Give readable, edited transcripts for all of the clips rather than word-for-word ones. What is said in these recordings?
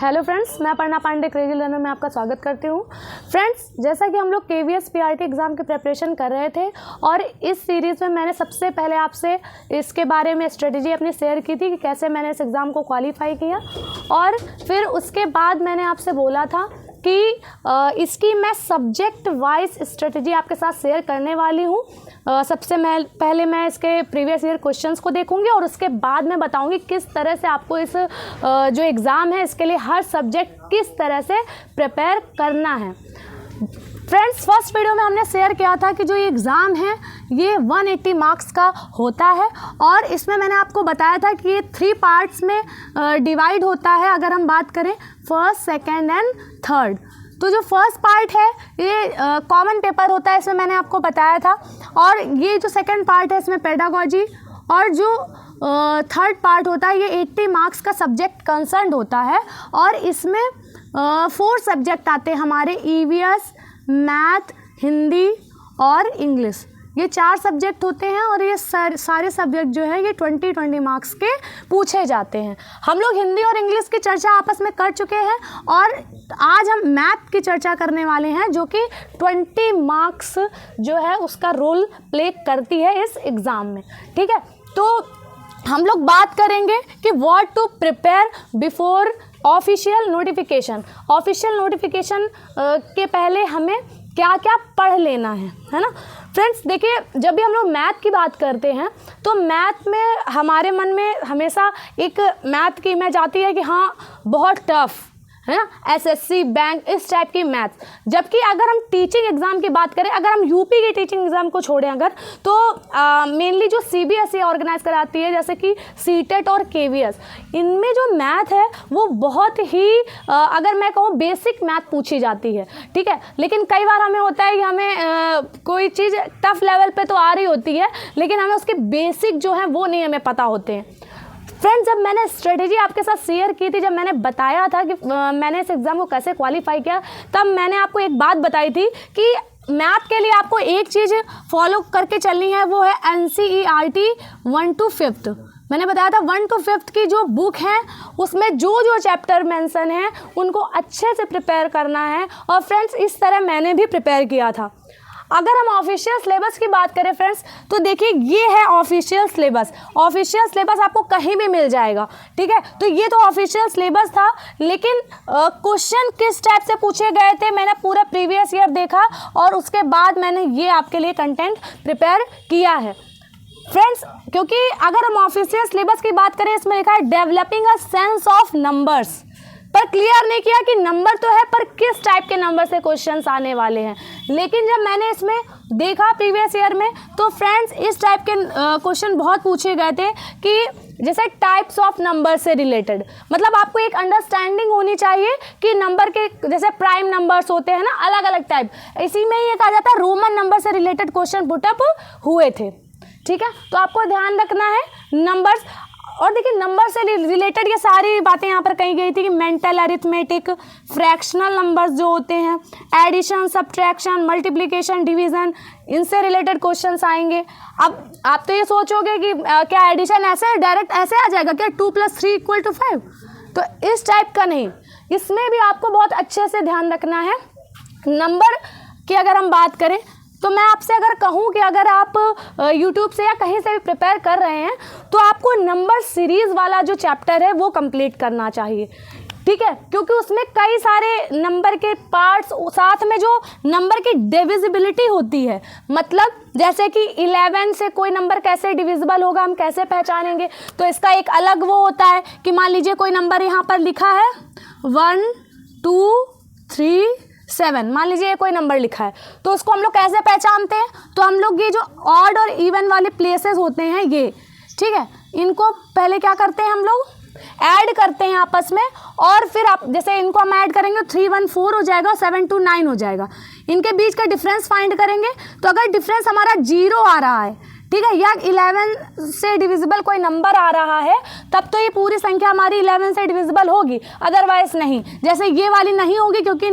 Hello friends, मैं Aparna Pandey crazy learner में आपका स्वागत करती हूँ। फ्रेंड्स, जैसा कि हम लोग KVS PRT एग्ज़ाम की प्रिपरेशन कर रहे थे और इस सीरीज़ में मैंने सबसे पहले आपसे इसके बारे में स्ट्रेटजी अपनी शेयर की थी कि कैसे मैंने इस एग्ज़ाम को क्वालिफाई किया, और फिर उसके बाद मैंने आपसे बोला था कि इसकी मैं सब्जेक्ट वाइज स्ट्रेटजी आपके साथ शेयर करने वाली हूँ। सबसे पहले मैं इसके प्रीवियस ईयर क्वेश्चंस को देखूंगी और उसके बाद मैं बताऊंगी किस तरह से आपको इस जो एग्ज़ाम है इसके लिए हर सब्जेक्ट किस तरह से प्रिपेयर करना है। फ्रेंड्स, फर्स्ट वीडियो में हमने शेयर किया था कि जो ये एग्ज़ाम है ये 180 मार्क्स का होता है और इसमें मैंने आपको बताया था कि ये 3 पार्ट्स में डिवाइड होता है। अगर हम बात करें फर्स्ट, सेकेंड एंड थर्ड, तो जो फर्स्ट पार्ट है ये कॉमन पेपर होता है, इसमें मैंने आपको बताया था। और ये जो सेकेंड पार्ट है इसमें पेडागोजी, और जो थर्ड पार्ट होता है ये 80 मार्क्स का सब्जेक्ट कंसर्न होता है। और इसमें 4 सब्जेक्ट आते हैं हमारे, EVS, मैथ, हिंदी और इंग्लिश। ये 4 सब्जेक्ट होते हैं और ये सारे सब्जेक्ट जो है ये 20-20 मार्क्स के पूछे जाते हैं। हम लोग हिंदी और इंग्लिश की चर्चा आपस में कर चुके हैं और आज हम मैथ की चर्चा करने वाले हैं, जो कि 20 मार्क्स जो है उसका रोल प्ले करती है इस एग्ज़ाम में। ठीक है, तो हम लोग बात करेंगे कि what to prepare before official notification. Official notification के पहले हमें क्या क्या पढ़ लेना है ना। फ्रेंड्स देखिए, जब भी हम लोग मैथ की बात करते हैं तो मैथ में हमारे मन में हमेशा एक मैथ की इमेज आती है कि हाँ बहुत टफ है ना, SSC बैंक इस टाइप की मैथ। जबकि अगर हम टीचिंग एग्ज़ाम की बात करें, अगर हम यूपी की टीचिंग एग्ज़ाम को छोड़ें अगर, तो मेनली जो CBSE ऑर्गेनाइज कराती है जैसे कि CTET और KVS, इनमें जो मैथ है वो बहुत ही अगर मैं कहूँ बेसिक मैथ पूछी जाती है। ठीक है, लेकिन कई बार हमें होता है कि हमें कोई चीज़ टफ लेवल पे तो आ रही होती है लेकिन हमें उसके बेसिक जो है वो नहीं हमें पता होते हैं। फ्रेंड्स, जब मैंने स्ट्रेटेजी आपके साथ शेयर की थी, जब मैंने बताया था कि मैंने इस एग्ज़ाम को कैसे क्वालिफाई किया, तब मैंने आपको एक बात बताई थी कि मैथ के लिए आपको एक चीज़ फॉलो करके चलनी है, वो है NCERT 1 to 5th। मैंने बताया था 1 to 5th की जो बुक है उसमें जो जो चैप्टर मेंशन है उनको अच्छे से प्रिपेयर करना है। और फ्रेंड्स, इस तरह मैंने भी प्रिपेयर किया था। अगर हम ऑफिशियल सिलेबस की बात करें फ्रेंड्स, तो देखिए ये है ऑफिशियल सिलेबस। ऑफिशियल सिलेबस आपको कहीं भी मिल जाएगा। ठीक है, तो ये तो ऑफिशियल सिलेबस था, लेकिन क्वेश्चन किस टाइप से पूछे गए थे मैंने पूरा प्रीवियस ईयर देखा और उसके बाद मैंने ये आपके लिए कंटेंट प्रिपेयर किया है। फ्रेंड्स, क्योंकि अगर हम ऑफिशियल सिलेबस की बात करें, इसमें लिखा है developing a sense of numbers, पर क्लियर नहीं किया कि नंबर तो है पर किस टाइप के नंबर से क्वेश्चंस आने वाले हैं। लेकिन जब मैंने इसमें देखा प्रीवियस ईयर में, तो फ्रेंड्स इस टाइप के क्वेश्चन बहुत पूछे गए थे कि जैसे टाइप्स ऑफ नंबर से रिलेटेड, मतलब आपको एक अंडरस्टैंडिंग होनी चाहिए कि नंबर के जैसे प्राइम नंबर्स होते हैं ना, अलग अलग टाइप, इसी में ये कहा जाता है रोमन नंबर से रिलेटेड क्वेश्चन पुटअप हुए थे। ठीक है, तो आपको ध्यान रखना है नंबर्स। और देखिए, नंबर से रिलेटेड ये सारी बातें यहाँ पर कही गई थी कि मेंटल अरिथमेटिक, फ्रैक्शनल नंबर्स जो होते हैं, एडिशन, सब्ट्रैक्शन, मल्टीप्लिकेशन, डिवीज़न, इनसे रिलेटेड क्वेश्चंस आएंगे। अब आप तो ये सोचोगे कि क्या एडिशन ऐसे डायरेक्ट ऐसे आ जाएगा क्या 2 + 3 = 5? तो इस टाइप का नहीं, इसमें भी आपको बहुत अच्छे से ध्यान रखना है। नंबर की अगर हम बात करें तो मैं आपसे अगर कहूँ कि अगर आप YouTube से या कहीं से भी प्रिपेयर कर रहे हैं तो आपको नंबर सीरीज़ वाला जो चैप्टर है वो कंप्लीट करना चाहिए। ठीक है, क्योंकि उसमें कई सारे नंबर के पार्ट्स, साथ में जो नंबर की डिविजिबिलिटी होती है, मतलब जैसे कि 11 से कोई नंबर कैसे डिविजिबल होगा, हम कैसे पहचानेंगे, तो इसका एक अलग वो होता है कि मान लीजिए कोई नंबर यहाँ पर लिखा है 1 2 3 7, मान लीजिए कोई नंबर लिखा है, तो उसको हम लोग कैसे पहचानते हैं, तो हम लोग ये जो ऑड और इवन वाले प्लेसेस होते हैं ये, ठीक है, इनको पहले क्या करते हैं हम लोग ऐड करते हैं आपस में, और फिर आप जैसे इनको हम ऐड करेंगे 3 1 4 हो जाएगा, 7 2 9 हो जाएगा। इनके बीच का डिफरेंस फाइंड करेंगे, तो अगर डिफरेंस हमारा 0 आ रहा है, ठीक है, या 11 से डिविजिबल कोई नंबर आ रहा है, तब तो ये पूरी संख्या हमारी 11 से डिविजिबल होगी, अदरवाइज नहीं। जैसे ये वाली नहीं होगी क्योंकि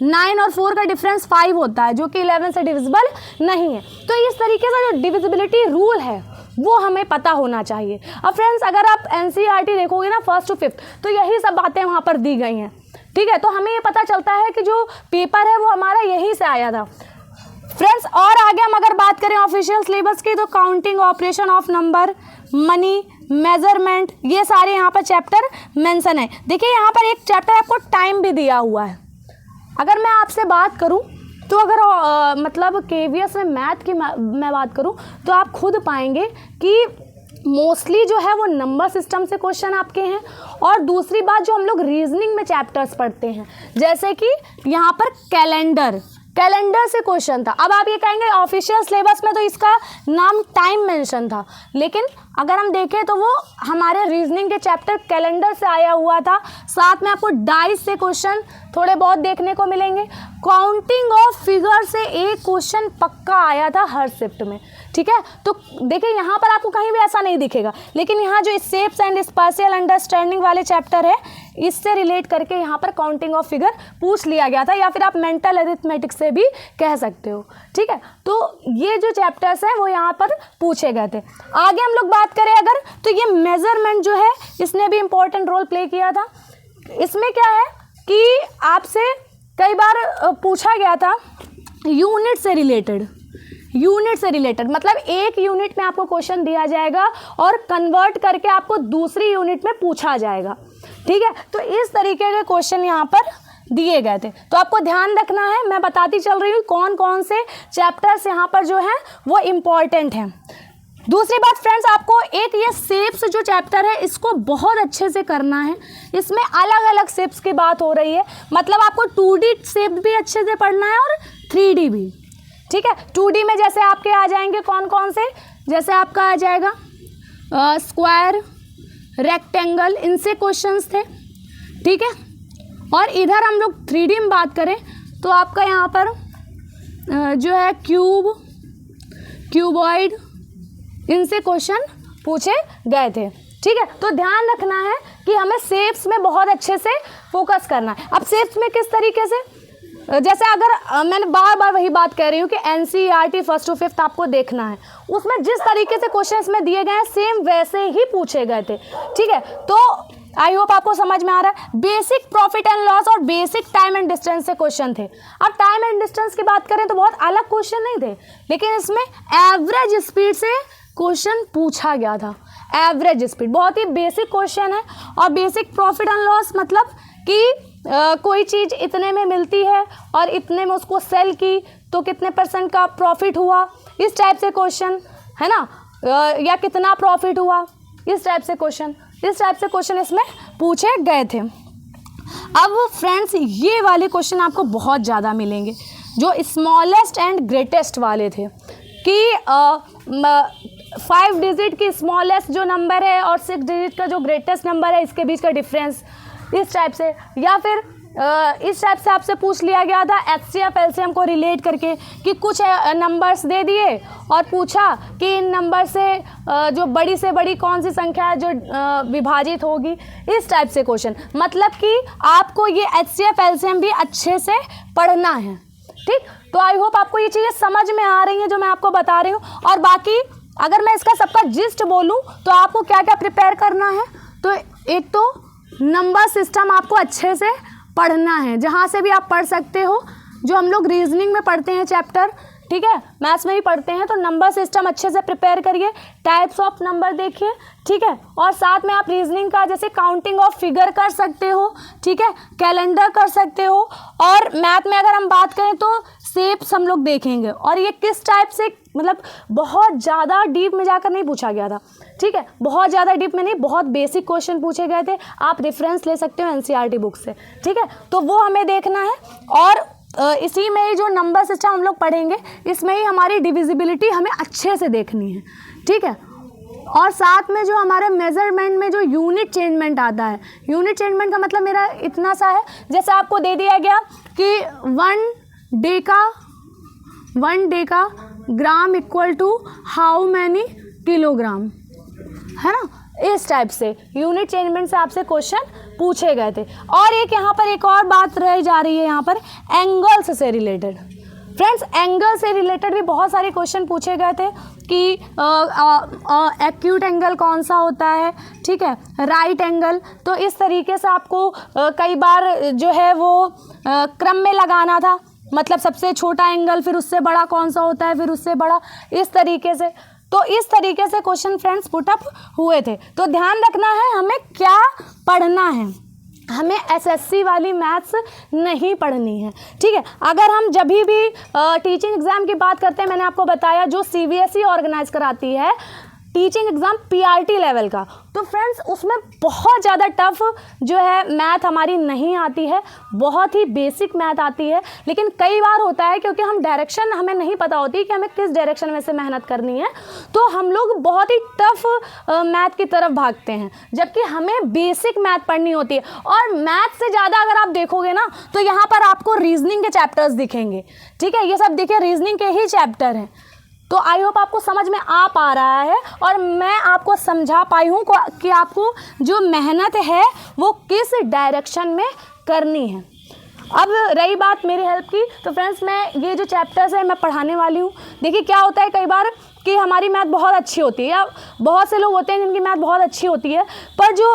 9 और 4 का डिफरेंस 5 होता है, जो कि 11 से डिविजिबल नहीं है। तो इस तरीके से जो डिविजिबिलिटी रूल है वो हमें पता होना चाहिए। अब फ्रेंड्स अगर आप एनसीईआरटी देखोगे ना 1st to 5th, तो यही सब बातें वहाँ पर दी गई हैं, ठीक है। तो हमें ये पता चलता है कि जो पेपर है वो हमारा यहीं से आया था फ्रेंड्स। और आगे हम अगर बात करें ऑफिशियल सिलेबस की, तो counting, operation of number, money, measurement, ये सारे यहाँ पर चैप्टर मेंशन है। देखिए यहाँ पर एक चैप्टर आपको टाइम भी दिया हुआ है। अगर मैं आपसे बात करूँ तो अगर मतलब केवीएस में मैथ की मैं बात करूँ तो आप खुद पाएंगे कि मोस्टली जो है वो नंबर सिस्टम से क्वेश्चन आपके हैं। और दूसरी बात, जो हम लोग रीजनिंग में चैप्टर्स पढ़ते हैं, जैसे कि यहाँ पर कैलेंडर से क्वेश्चन था। अब आप ये कहेंगे ऑफिशियल सिलेबस में तो इसका नाम टाइम मेंशन था, लेकिन अगर हम देखें तो वो हमारे रीजनिंग के चैप्टर कैलेंडर से आया हुआ था। साथ में आपको डाइस से क्वेश्चन थोड़े बहुत देखने को मिलेंगे। काउंटिंग ऑफ फिगर से एक क्वेश्चन पक्का आया था हर शिफ्ट में, ठीक है। तो देखिए यहाँ पर आपको कहीं भी ऐसा नहीं दिखेगा, लेकिन यहाँ जो शेप्स एंड स्पेशियल अंडरस्टैंडिंग वाले चैप्टर है, इससे रिलेट करके यहाँ पर काउंटिंग ऑफ फिगर पूछ लिया गया था, या फिर आप मेंटल अरिथमेटिक से भी कह सकते हो, ठीक है। तो ये जो चैप्टर्स हैं वो यहाँ पर पूछे गए थे। आगे हम लोग बात करें अगर, तो ये मेजरमेंट जो है इसने भी इम्पोर्टेंट रोल प्ले किया था। इसमें क्या है कि आपसे कई बार पूछा गया था यूनिट से रिलेटेड, मतलब एक यूनिट में आपको क्वेश्चन दिया जाएगा और कन्वर्ट करके आपको दूसरी यूनिट में पूछा जाएगा, ठीक है। तो इस तरीके के क्वेश्चन यहाँ पर दिए गए थे। तो आपको ध्यान रखना है, मैं बताती चल रही हूँ कौन कौन से चैप्टर्स यहाँ पर जो हैं वो इम्पॉर्टेंट हैं। दूसरी बात फ्रेंड्स, आपको एक ये शेप्स जो चैप्टर है इसको बहुत अच्छे से करना है। इसमें अलग अलग शेप्स की बात हो रही है, मतलब आपको 2D शेप भी अच्छे से पढ़ना है और 3D भी, ठीक है। 2D में जैसे आपके आ जाएंगे कौन कौन से, जैसे आपका आ जाएगा स्क्वायर, रेक्टेंगल, इनसे क्वेश्चंस थे, ठीक है। और इधर हम लोग 3D में बात करें तो आपका यहाँ पर जो है क्यूबॉइड, इनसे क्वेश्चन पूछे गए थे, ठीक है। तो ध्यान रखना है कि हमें शेप्स में बहुत अच्छे से फोकस करना है। अब शेप्स में किस तरीके से, जैसे अगर मैंने बार बार वही बात कह रही हूँ कि एनसीईआरटी 1st to 5th आपको देखना है, उसमें जिस तरीके से क्वेश्चन इसमें दिए गए हैं सेम वैसे ही पूछे गए थे, ठीक है। तो आई होप आपको समझ में आ रहा है। बेसिक प्रॉफिट एंड लॉस और बेसिक टाइम एंड डिस्टेंस से क्वेश्चन थे। अब टाइम एंड डिस्टेंस की बात करें तो बहुत अलग क्वेश्चन नहीं थे, लेकिन इसमें एवरेज स्पीड से क्वेश्चन पूछा गया था। एवरेज स्पीड बहुत ही बेसिक क्वेश्चन है। और बेसिक प्रॉफिट एंड लॉस मतलब कि कोई चीज़ इतने में मिलती है और इतने में उसको सेल की तो कितने % का प्रॉफिट हुआ, इस टाइप से क्वेश्चन है ना, या कितना प्रॉफिट हुआ, इस टाइप से क्वेश्चन इसमें पूछे गए थे। अब फ्रेंड्स ये वाले क्वेश्चन आपको बहुत ज़्यादा मिलेंगे, जो स्मॉलेस्ट एंड ग्रेटेस्ट वाले थे कि 5 डिजिट की स्मॉलेस्ट जो नंबर है और 6 डिजिट का जो ग्रेटेस्ट नंबर है इसके बीच का डिफरेंस, इस टाइप से। या फिर इस टाइप से आपसे पूछ लिया गया था एचसीएफ एलसीएम को रिलेट करके कि कुछ नंबर्स दे दिए और पूछा कि इन नंबर से जो बड़ी से बड़ी कौन सी संख्या है जो विभाजित होगी, इस टाइप से क्वेश्चन। मतलब कि आपको ये एचसीएफ एलसीएम भी अच्छे से पढ़ना है, ठीक। तो आई होप आपको ये चीज़ें समझ में आ रही हैं जो मैं आपको बता रही हूँ। और बाकी अगर मैं इसका सबका जिस्ट बोलूँ तो आपको क्या क्या प्रिपेयर करना है, तो एक तो नंबर सिस्टम आपको अच्छे से पढ़ना है, जहाँ से भी आप पढ़ सकते हो, जो हम लोग रीजनिंग में पढ़ते हैं चैप्टर, ठीक है, मैथ्स में भी पढ़ते हैं, तो नंबर सिस्टम अच्छे से प्रिपेयर करिए, टाइप्स ऑफ नंबर देखिए, ठीक है। और साथ में आप रीजनिंग का जैसे काउंटिंग ऑफ फिगर कर सकते हो, ठीक है, कैलेंडर कर सकते हो। और मैथ में अगर हम बात करें तो शेप्स हम लोग देखेंगे, और ये किस टाइप से, मतलब बहुत ज़्यादा डीप में जाकर नहीं पूछा गया था, ठीक है, बहुत ज़्यादा डीप में नहीं, बहुत बेसिक क्वेश्चन पूछे गए थे। आप रेफरेंस ले सकते हो एनसीईआरटी बुक से, ठीक है। तो वो हमें देखना है। और इसी में ही जो नंबर सिस्टम हम लोग पढ़ेंगे, इसमें ही हमारी डिविजिबिलिटी हमें अच्छे से देखनी है, ठीक है। और साथ में जो हमारे मेजरमेंट में जो यूनिट चेंजमेंट आता है, यूनिट चेंजमेंट का मतलब मेरा इतना सा है, जैसे आपको दे दिया गया कि 1 decagram equal to how many kilogram, है ना, इस टाइप से यूनिट चेंजमेंट से आपसे क्वेश्चन पूछे गए थे। और यहाँ पर एक और बात रह जा रही है, यहाँ पर एंगल्स से रिलेटेड। फ्रेंड्स एंगल से रिलेटेड भी बहुत सारे क्वेश्चन पूछे गए थे, कि एक्यूट एंगल कौन सा होता है, ठीक है, राइट एंगल। तो इस तरीके से आपको कई बार जो है वो क्रम में लगाना था, मतलब सबसे छोटा एंगल, फिर उससे बड़ा कौन सा होता है, फिर उससे बड़ा, इस तरीके से। तो इस तरीके से क्वेश्चन फ्रेंड्स पुटअप हुए थे। तो ध्यान रखना है हमें क्या पढ़ना है, हमें एसएससी वाली मैथ्स नहीं पढ़नी है, ठीक है। अगर हम जब भी टीचिंग एग्ज़ाम की बात करते हैं, मैंने आपको बताया जो सीबीएसई ऑर्गेनाइज कराती है टीचिंग एग्ज़ाम पीआरटी लेवल का, तो फ्रेंड्स उसमें बहुत ज़्यादा टफ जो है मैथ हमारी नहीं आती है, बहुत ही बेसिक मैथ आती है। लेकिन कई बार होता है क्योंकि हम डायरेक्शन हमें नहीं पता होती कि हमें किस डायरेक्शन में से मेहनत करनी है, तो हम लोग बहुत ही टफ मैथ की तरफ भागते हैं, जबकि हमें बेसिक मैथ पढ़नी होती है। और मैथ से ज़्यादा अगर आप देखोगे ना तो यहाँ पर आपको रीजनिंग के चैप्टर्स दिखेंगे, ठीक है, ये सब देखिए रीजनिंग के ही चैप्टर हैं। तो आई होप आपको समझ में आ पा रहा है और मैं आपको समझा पाई हूँ कि आपको जो मेहनत है वो किस डायरेक्शन में करनी है। अब रही बात मेरी हेल्प की, तो फ्रेंड्स मैं ये जो चैप्टर्स है मैं पढ़ाने वाली हूँ। देखिए क्या होता है कई बार कि हमारी मैथ बहुत अच्छी होती है, या बहुत से लोग होते हैं जिनकी मैथ बहुत अच्छी होती है, पर जो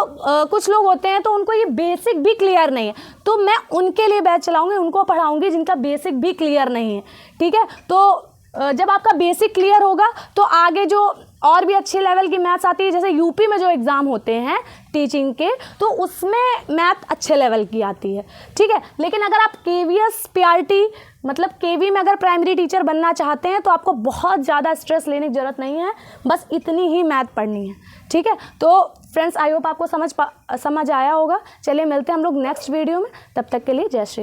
कुछ लोग होते हैं तो उनको ये बेसिक भी क्लियर नहीं है, तो मैं उनके लिए बैच चलाऊँगी, उनको पढ़ाऊँगी जिनका बेसिक भी क्लियर नहीं है, ठीक है। तो जब आपका बेसिक क्लियर होगा तो आगे जो और भी अच्छे लेवल की मैथ्स आती है, जैसे यूपी में जो एग्ज़ाम होते हैं टीचिंग के, तो उसमें मैथ अच्छे लेवल की आती है, ठीक है। लेकिन अगर आप केवीएस पीआरटी मतलब केवी में अगर प्राइमरी टीचर बनना चाहते हैं तो आपको बहुत ज़्यादा स्ट्रेस लेने की ज़रूरत नहीं है, बस इतनी ही मैथ पढ़नी है, ठीक है। तो फ्रेंड्स आई होप आपको समझ आया होगा। चलिए मिलते हैं हम लोग नेक्स्ट वीडियो में, तब तक के लिए जय श्री राम।